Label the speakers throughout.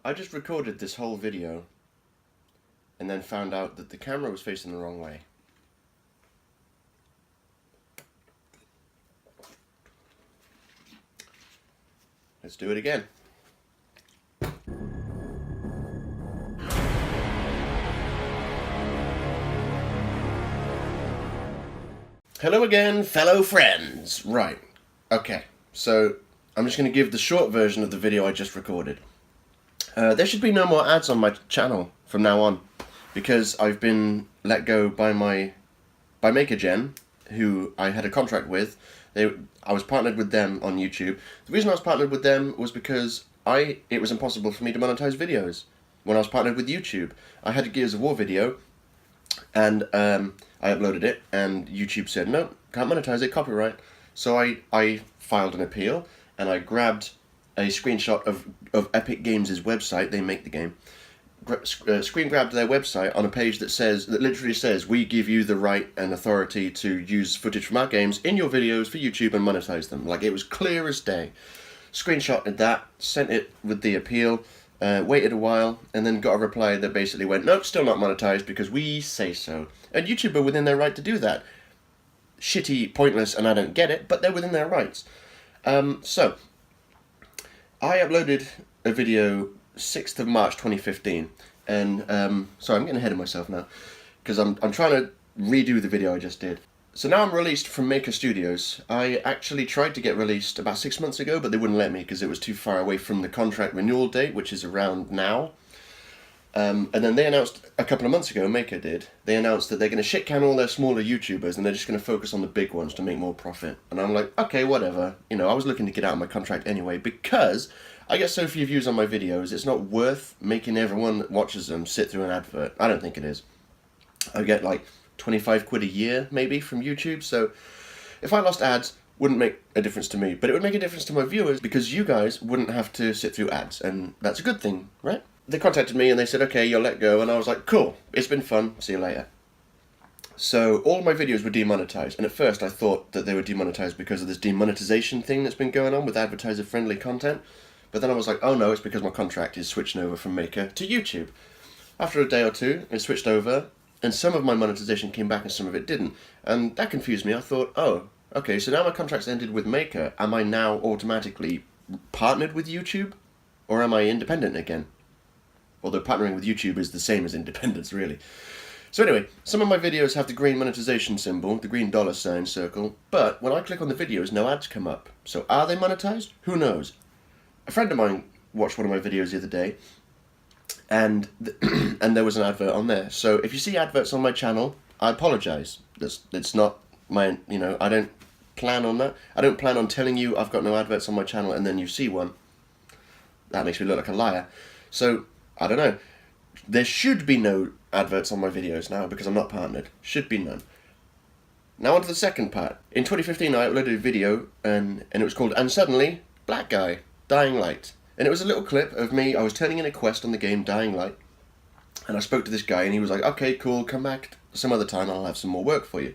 Speaker 1: I just recorded this whole video and then found out that the camera was facing the wrong way. Let's do it again. Hello again, fellow friends. Right, okay, so I'm just going to give the short version of the video I just recorded. There should be no more ads on my channel from now on, because I've been let go by MakerGen, who I had a contract with. I was partnered with them on YouTube. The reason I was partnered with them was because it was impossible for me to monetize videos when I was partnered with YouTube. I had a Gears of War video, and I uploaded it, and YouTube said, no, can't monetize it, copyright. So I filed an appeal, and I grabbed a screenshot of Epic Games' website. They make the game. Screen grabbed their website on a page that literally says, we give you the right and authority to use footage from our games in your videos for YouTube and monetize them. Like, it was clear as day. Screenshotted that, sent it with the appeal, waited a while, and then got a reply that basically went, nope, still not monetized because we say so. And YouTube are within their right to do that. Shitty, pointless, and I don't get it, but they're within their rights. So, I uploaded a video 6th of March 2015, and sorry, I'm getting ahead of myself now, because I'm trying to redo the video I just did. So now I'm released from Maker Studios. I actually tried to get released about 6 months ago, but they wouldn't let me because it was too far away from the contract renewal date, which is around now. And then they announced a couple of months ago, Maker did, they announced that they're going to shit-can all their smaller YouTubers and they're just going to focus on the big ones to make more profit. And I'm like, okay, whatever. You know, I was looking to get out of my contract anyway because I get so few views on my videos, it's not worth making everyone that watches them sit through an advert. I don't think it is. I get like 25 quid a year, maybe, from YouTube, so if I lost ads, wouldn't make a difference to me, but it would make a difference to my viewers because you guys wouldn't have to sit through ads, and that's a good thing, right? They contacted me and they said, okay, you'll let go, and I was like, cool, it's been fun, see you later. So all my videos were demonetized, and at first I thought that they were demonetized because of this demonetization thing that's been going on with advertiser-friendly content, but then I was like, oh no, it's because my contract is switching over from Maker to YouTube. After a day or two, it switched over, and some of my monetization came back and some of it didn't, and that confused me. I thought, oh, okay, so now my contract's ended with Maker, am I now automatically partnered with YouTube, or am I independent again? Although partnering with YouTube is the same as independence, really. So anyway, some of my videos have the green monetization symbol, the green $ circle, but when I click on the videos, no ads come up. So are they monetized? Who knows? A friend of mine watched one of my videos the other day, and there was an advert on there. So if you see adverts on my channel, I apologize. It's not my, I don't plan on that. I don't plan on telling you I've got no adverts on my channel and then you see one. That makes me look like a liar. So, I don't know. There should be no adverts on my videos now because I'm not partnered. Should be none. Now on to the second part. In 2015 I uploaded a video and it was called And Suddenly, Black Guy, Dying Light. And it was a little clip of me, I was turning in a quest on the game Dying Light. And I spoke to this guy and he was like, okay, cool, come back some other time, I'll have some more work for you.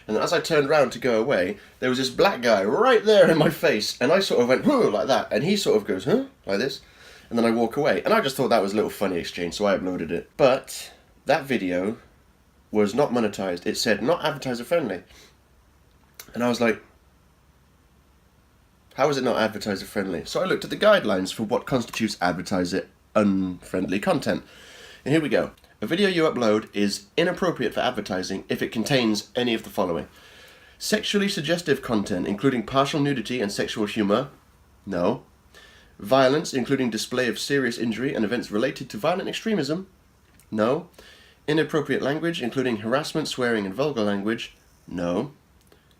Speaker 1: And as I turned around to go away, there was this black guy right there in my face. And I sort of went, whoa, like that. And he sort of goes, huh, like this. And then I walk away. And I just thought that was a little funny exchange, so I uploaded it. But that video was not monetized. It said, not advertiser friendly. And I was like, how is it not advertiser friendly? So I looked at the guidelines for what constitutes advertiser unfriendly content. And here we go. A video you upload is inappropriate for advertising if it contains any of the following. Sexually suggestive content, including partial nudity and sexual humor. No. Violence, including display of serious injury and events related to violent extremism. No. Inappropriate language, including harassment, swearing, and vulgar language. No.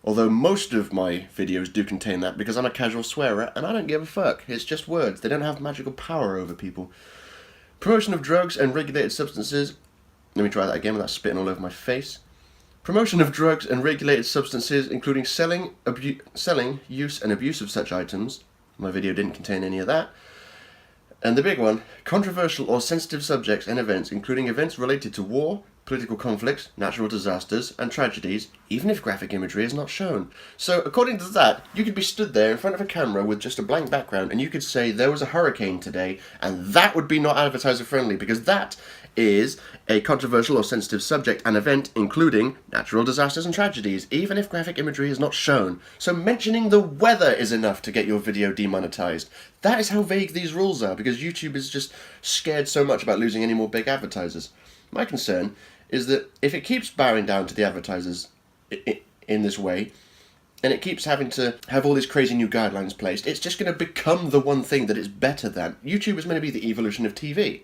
Speaker 1: Although most of my videos do contain that because I'm a casual swearer and I don't give a fuck. It's just words. They don't have magical power over people. Promotion of drugs and regulated substances. Let me try that again without spitting all over my face. Promotion of drugs and regulated substances, including selling, use, and abuse of such items. My video didn't contain any of that. And the big one, controversial or sensitive subjects and events, including events related to war, political conflicts, natural disasters, and tragedies, even if graphic imagery is not shown. So, according to that, you could be stood there in front of a camera with just a blank background, and you could say there was a hurricane today, and that would be not advertiser friendly, because that is a controversial or sensitive subject and event, including natural disasters and tragedies, even if graphic imagery is not shown. So mentioning the weather is enough to get your video demonetized. That is how vague these rules are, because YouTube is just scared so much about losing any more big advertisers. My concern is that if it keeps bowing down to the advertisers in this way, and it keeps having to have all these crazy new guidelines placed, it's just going to become the one thing that it's better than. YouTube is meant to be the evolution of TV.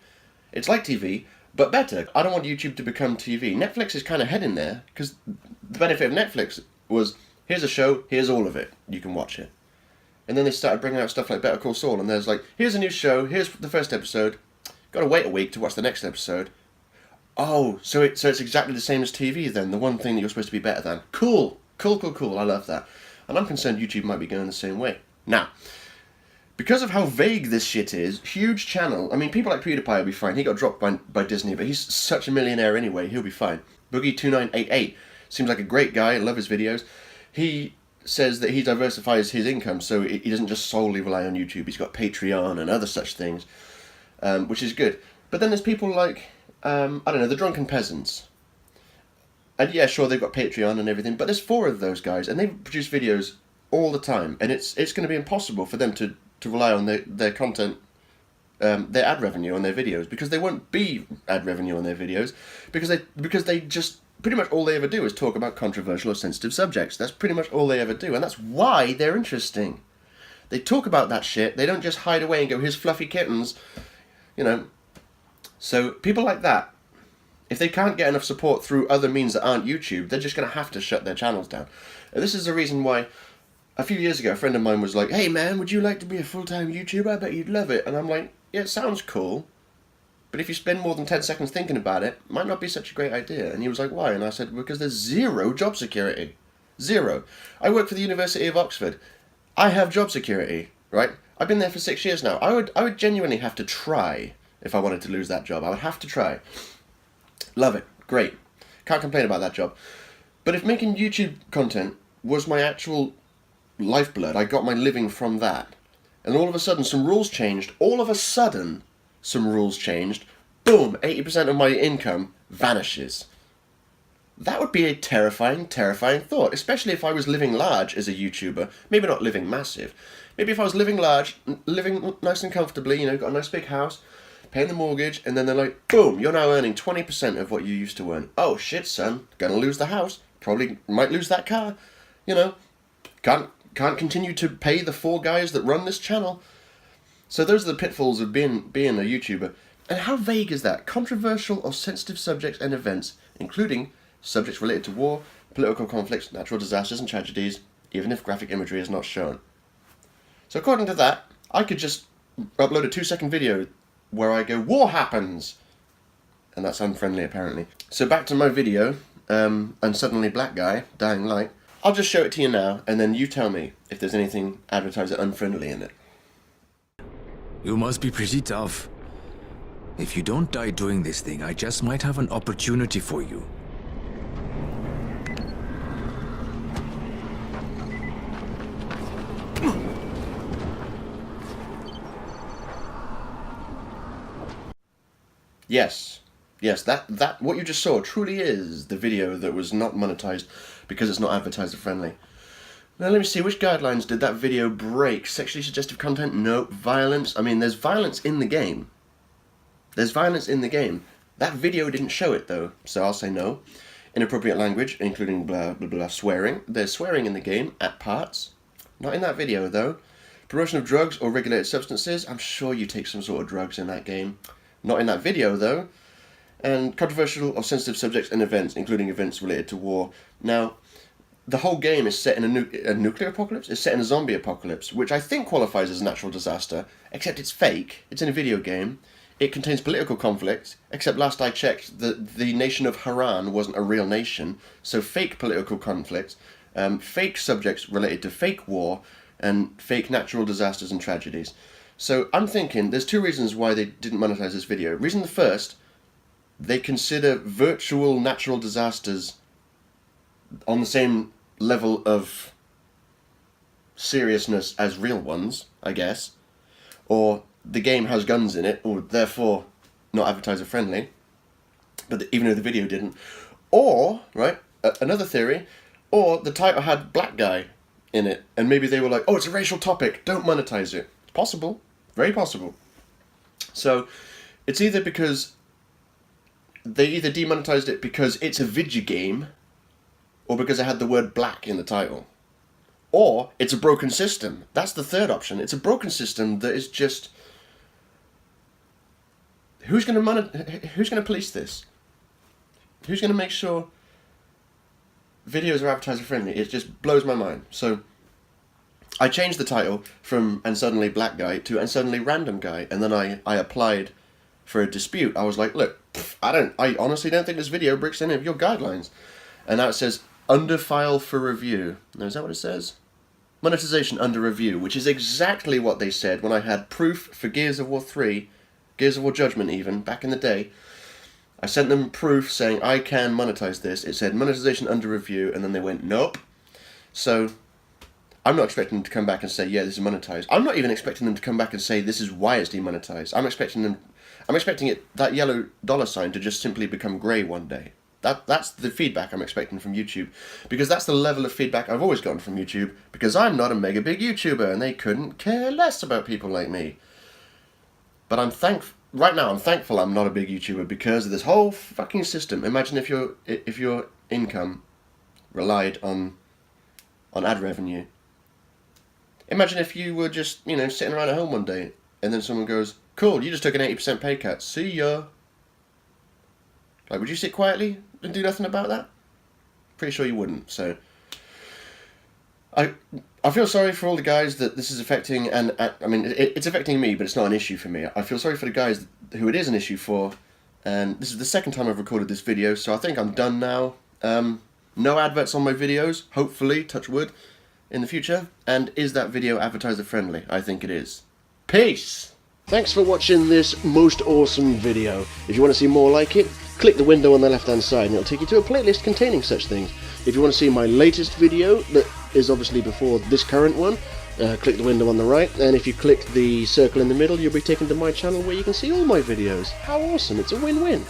Speaker 1: It's like TV, but better. I don't want YouTube to become TV. Netflix is kind of heading there, because the benefit of Netflix was, here's a show, here's all of it, you can watch it. And then they started bringing out stuff like Better Call Saul, and there's like, here's a new show, here's the first episode, gotta wait a week to watch the next episode. Oh, so it's exactly the same as TV then, the one thing that you're supposed to be better than. Cool, I love that. And I'm concerned YouTube might be going the same way. Now, because of how vague this shit is, huge channel, I mean, people like PewDiePie will be fine. He got dropped by Disney, but he's such a millionaire anyway, he'll be fine. Boogie2988 seems like a great guy, I love his videos. He says that he diversifies his income, so he doesn't just solely rely on YouTube. He's got Patreon and other such things, which is good. But then there's people like, I don't know, the Drunken Peasants. And yeah, sure, they've got Patreon and everything, but there's 4 of those guys, and they produce videos all the time, and it's going to be impossible for them to rely on their content, their ad revenue on their videos, because they won't be ad revenue on their videos, because they just, pretty much all they ever do is talk about controversial or sensitive subjects. That's pretty much all they ever do, and that's why they're interesting. They talk about that shit, they don't just hide away and go, here's fluffy kittens, you know. So, people like that, if they can't get enough support through other means that aren't YouTube, they're just going to have to shut their channels down. And this is the reason why, a few years ago, a friend of mine was like, hey man, would you like to be a full-time YouTuber? I bet you'd love it. And I'm like, yeah, it sounds cool, but if you spend more than 10 seconds thinking about it, it might not be such a great idea. And he was like, why? And I said, because there's 0 job security. 0. I work for the University of Oxford. I have job security, right? I've been there for 6 years now. I would genuinely have to try if I wanted to lose that job. I would have to try. Love it. Great. Can't complain about that job. But if making YouTube content was my actual lifeblood, I got my living from that, and all of a sudden some rules changed, boom, 80% of my income vanishes. That would be a terrifying, terrifying thought, especially if I was living large as a YouTuber. Maybe not living massive. Maybe if I was living large, living nice and comfortably, you know, got a nice big house, paying the mortgage, and then they're like, boom, you're now earning 20% of what you used to earn. Oh shit, son, gonna lose the house, probably might lose that car, you know, can't continue to pay the 4 guys that run this channel. So those are the pitfalls of being a YouTuber. And how vague is that? Controversial or sensitive subjects and events, including subjects related to war, political conflicts, natural disasters and tragedies, even if graphic imagery is not shown. So according to that, I could just upload a 2-second video where I go, war happens! And that's unfriendly apparently. So back to my video, and suddenly black guy, dying light. I'll just show it to you now, and then you tell me if there's anything advertiser unfriendly in it.
Speaker 2: You must be pretty tough. If you don't die doing this thing, I just might have an opportunity for you.
Speaker 1: Yes, that what you just saw truly is the video that was not monetized because it's not advertiser friendly. Now let me see, which guidelines did that video break? Sexually suggestive content? No. Violence? I mean, there's violence in the game. That video didn't show it though, so I'll say no. Inappropriate language, including blah blah blah swearing. There's swearing in the game, at parts. Not in that video though. Promotion of drugs or regulated substances. I'm sure you take some sort of drugs in that game. Not in that video though. And controversial or sensitive subjects and events, including events related to war. Now, the whole game is set in a nuclear apocalypse? It's set in a zombie apocalypse, which I think qualifies as a natural disaster, except it's fake. It's in a video game. It contains political conflict, except last I checked, the nation of Haran wasn't a real nation, so fake political conflict, fake subjects related to fake war, and fake natural disasters and tragedies. So I'm thinking there's 2 reasons why they didn't monetize this video. Reason the first, they consider virtual natural disasters on the same level of seriousness as real ones, I guess, or the game has guns in it, or therefore not advertiser friendly, but even though the video didn't, or, right, another theory, or the title had black guy in it, and maybe they were like, oh, it's a racial topic, don't monetize it. It's possible, very possible. So it's either because they either demonetized it because it's a video game, or because it had the word black in the title. Or it's a broken system. That's the third option. It's a broken system that is just... Who's going to police this? Who's going to make sure videos are advertiser friendly? It just blows my mind. So I changed the title from "And Suddenly Black Guy" to "And Suddenly Random Guy," and then I applied for a dispute. I was like, look, I honestly don't think this video breaks any of your guidelines. And now it says under file for review. Now, is that what it says? Monetization under review, which is exactly what they said when I had proof for Gears of War 3, Gears of War Judgment even, back in the day. I sent them proof saying I can monetize this. It said monetization under review, and then they went, nope. So I'm not expecting them to come back and say, yeah, this is monetized. I'm not even expecting them to come back and say this is why it's demonetized. I'm expecting that yellow dollar sign to just simply become grey one day. That's the feedback I'm expecting from YouTube, because that's the level of feedback I've always gotten from YouTube, because I'm not a mega big YouTuber and they couldn't care less about people like me. But I'm thankful I'm not a big YouTuber because of this whole fucking system. Imagine if your income relied on ad revenue. Imagine if you were just, sitting around at home one day and then someone goes, cool, you just took an 80% pay cut, see ya. Like, would you sit quietly and do nothing about that? Pretty sure you wouldn't. So I feel sorry for all the guys that this is affecting, and I mean, it's affecting me, but it's not an issue for me. I feel sorry for the guys who it is an issue for, and this is the second time I've recorded this video, so I think I'm done now. No adverts on my videos, hopefully, touch wood, in the future. And is that video advertiser friendly? I think it is. Peace! Thanks for watching this most awesome video. If you want to see more like it, click the window on the left hand side and it'll take you to a playlist containing such things. If you want to see my latest video, that is obviously before this current one, click the window on the right, and if you click the circle in the middle, you'll be taken to my channel where you can see all my videos. How awesome, it's a win-win.